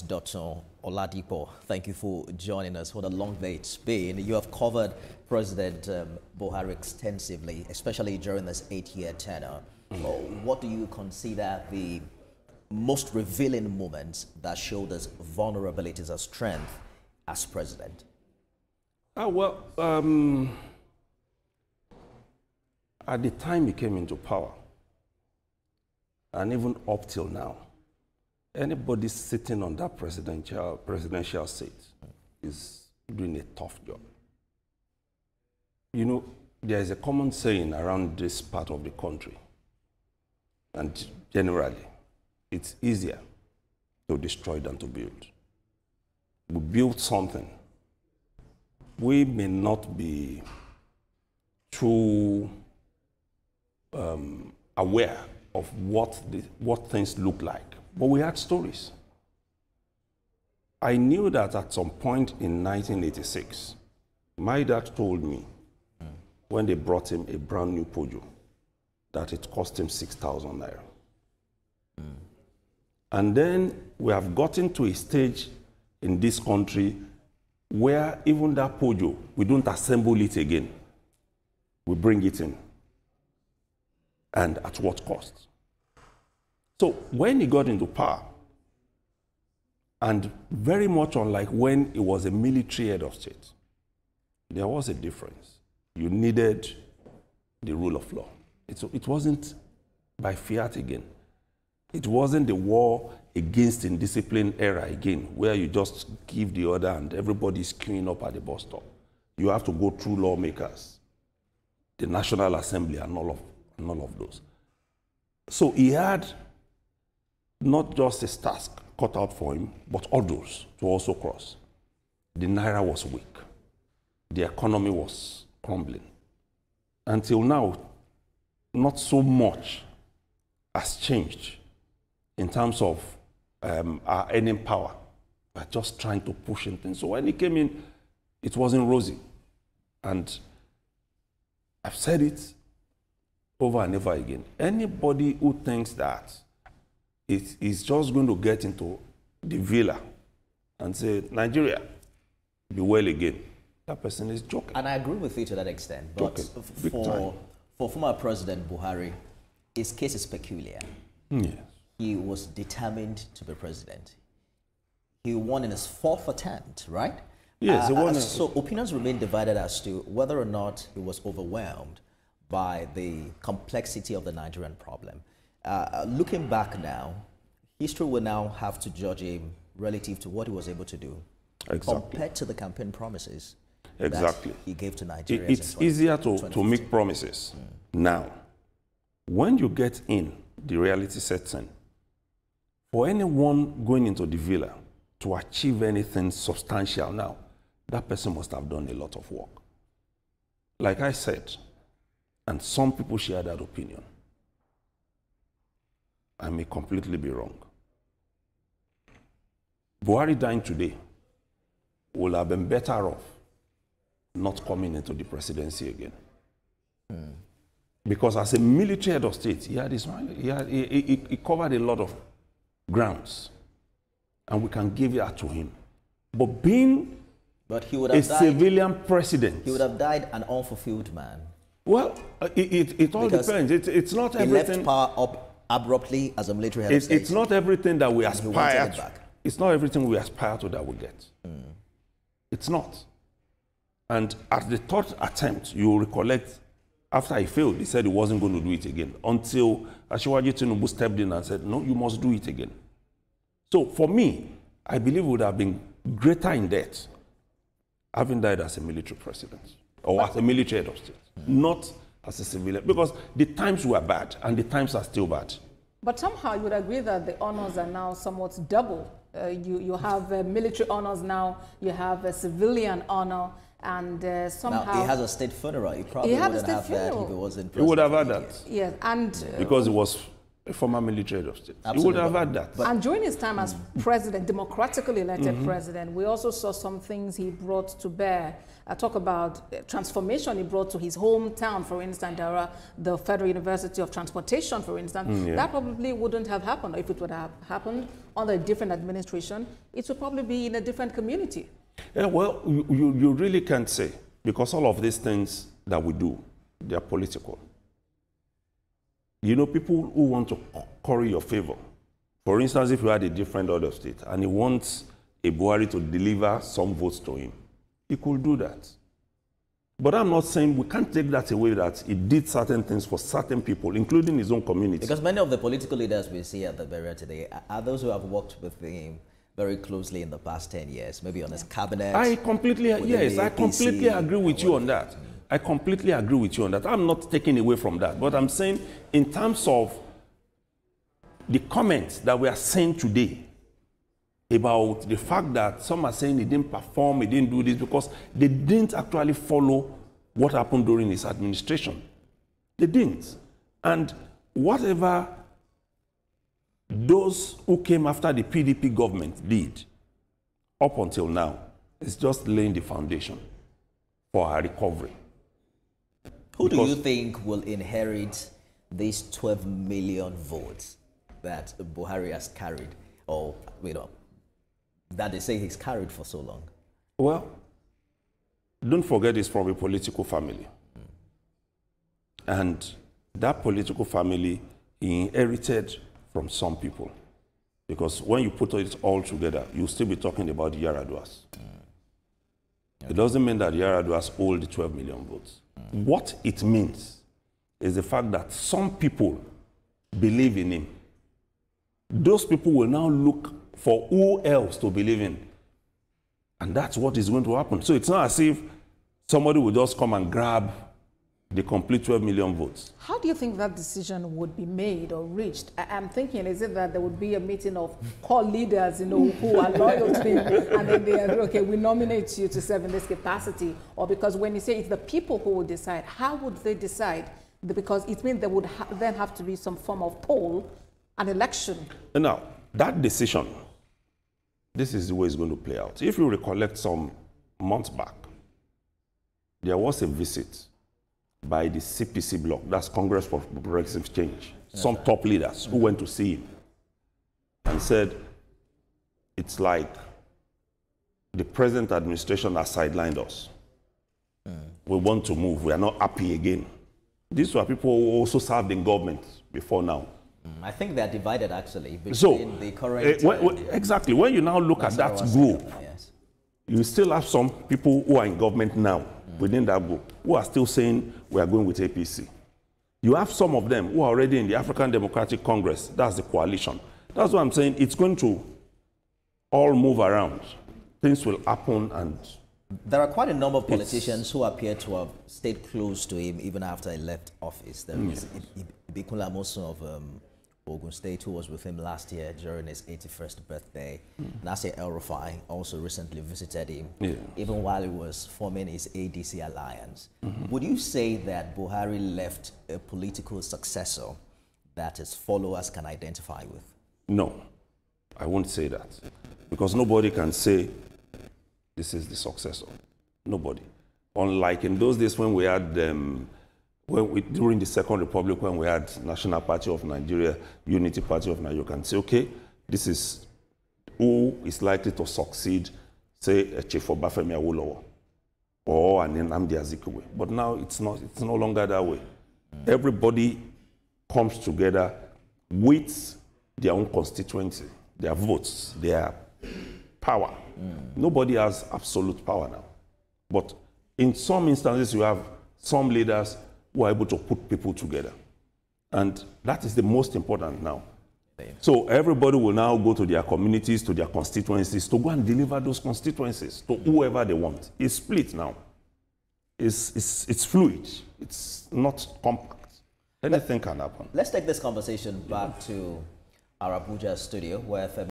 Dr. Oladipo, thank you for joining us. What a long day it's been. You have covered President Buhari extensively, especially during this 8-year tenure. What do you consider the most revealing moments that showed us vulnerabilities or strength as president? At the time he came into power, and even up till now, anybody sitting on that presidential seat is doing a tough job. You know, there is a common saying around this part of the country, and generally, it's easier to destroy than to build. We build something. We may not be too aware of what things look like, but we had stories. I knew that at some point in 1986, my dad told me when they brought him a brand new Pojo that it cost him 6,000 naira. And then we have gotten to a stage in this country where even that Pojo, we don't assemble it again. We bring it in. And at what cost? So when he got into power, and very much unlike when he was a military head of state, there was a difference. You needed the rule of law. It wasn't by fiat again. It wasn't the war against indiscipline era again, where you just give the order and everybody's queuing up at the bus stop. You have to go through lawmakers, the National Assembly, and none of those. So he had not just his task cut out for him, but others to also cross. The naira was weak. The economy was crumbling. Until now, not so much has changed in terms of our earning power. We're just trying to push in things. So when he came in, it wasn't rosy. And I've said it over and over again. Anybody who thinks that it is just going to get into the villa and say, Nigeria, be well again, that person is joking. And I agree with you to that extent. But for former President Buhari, his case is peculiar. Yes. He was determined to be president. He won in his 4th attempt, right? Yes, he won. So opinions remain divided as to whether or not he was overwhelmed by the complexity of the Nigerian problem. Looking back now, history will now have to judge him relative to what he was able to do, compared to the campaign promises that he gave to Nigerians. It's easier to make promises now. When you get in, the reality sets in. For anyone going into the villa to achieve anything substantial now, that person must have done a lot of work. Like I said, and some people share that opinion, I may completely be wrong. Buhari dying today would have been better off not coming into the presidency again. Because as a military head of state, he covered a lot of grounds, and we can give that to him. But being a civilian president, he would have died an unfulfilled man. Well, it all depends. It's not everything. He left power up abruptly as a military head of state. It's not everything that we aspire to. It's not everything we aspire to that we get. It's not. And at the 3rd attempt, you will recollect, after he failed, he said he wasn't going to do it again until Asiwaju Tinubu stepped in and said, no, you must do it again. So for me, I believe it would have been greater in death having died as a military president or as a military head of state, not as a civilian, because the times were bad and the times are still bad. But somehow you would agree that the honors are now somewhat double. You have military honors now, you have a civilian honor, and somehow... Now, he has a state funeral. He probably wouldn't have that if he wasn't president. He would have had that. Yes, and... because he was a former military head of state. Absolutely. He would have had that. And during his time as president, democratically elected president, we also saw some things he brought to bear. I talk about transformation he brought to his hometown, for instance, the Federal University of Transportation, for instance. That probably wouldn't have happened. If it would have happened, under a different administration, it will probably be in a different community. Yeah, well, you really can't say, because all of these things that we do, they are political. You know, people who want to curry your favor. For instance, if you had a different other state and he wants a Buhari to deliver some votes to him, he could do that. But I'm not saying we can't take that away, that he did certain things for certain people, including his own community. Because many of the political leaders we see at the Buhari today are those who have worked with him very closely in the past 10 years, maybe on his cabinet. I completely agree with you on that. I completely agree with you on that. I'm not taking away from that. But I'm saying in terms of the comments that we are saying today about the fact that some are saying he didn't perform, he didn't do this, because they didn't actually follow what happened during his administration. They didn't. And whatever those who came after the PDP government did up until now is just laying the foundation for our recovery. Who do you think will inherit these 12 million votes that Buhari has carried, or, you know, that they say he's carried for so long? Well, don't forget it's from a political family. And that political family he inherited from some people. Because when you put it all together, you'll still be talking about the Yaraduas. It doesn't mean that the Yaraduas hold the 12 million votes. What it means is the fact that some people believe in him. Those people will now look for who else to believe in. And that's what is going to happen. So it's not as if somebody will just come and grab the complete 12 million votes. How do you think that decision would be made or reached? I'm thinking, is it that there would be a meeting of core leaders, you know, who are loyal to him, and then they are, okay, we nominate you to serve in this capacity? Or because when you say it's the people who will decide, how would they decide? Because it means there would then have to be some form of poll, an election. Now, that decision, this is the way it's going to play out. If you recollect some months back, there was a visit by the CPC bloc, that's Congress for Progressive Change, some top leaders who went to see him and said, it's like the present administration has sidelined us. We want to move, we are not happy again. These were people who also served in government before now. I think they're divided actually between the current... exactly, when you now look at that group, yes, you still have some people who are in government now within that group who are still saying we are going with APC. You have some of them who are already in the African Democratic Congress, that's the coalition. That's what I'm saying, it's going to all move around. Things will happen, and... There are quite a number of politicians who appear to have stayed close to him even after he left office. There is Ibikun Lamosun of Ogun State, who was with him last year during his 81st birthday. Nasir El-Rufai also recently visited him, even while he was forming his ADC alliance. Would you say that Buhari left a political successor that his followers can identify with? No, I won't say that. Because nobody can say this is the successor. Nobody. Unlike in those days when we had, during the Second Republic, when we had National Party of Nigeria, Unity Party of Nigeria, you can say, okay, this is who is likely to succeed, say, Chief Obafemi Awolowo or an Nnamdi Azikiwe. But now it's no longer that way. Everybody comes together with their own constituency, their votes, their power. Nobody has absolute power now. But in some instances, you have some leaders who are able to put people together. And that is the most important now. So everybody will now go to their communities, to their constituencies, to go and deliver those constituencies to whoever they want. It's split now. It's fluid. It's not compact. Anything can happen. Let's take this conversation back to our Abuja studio, where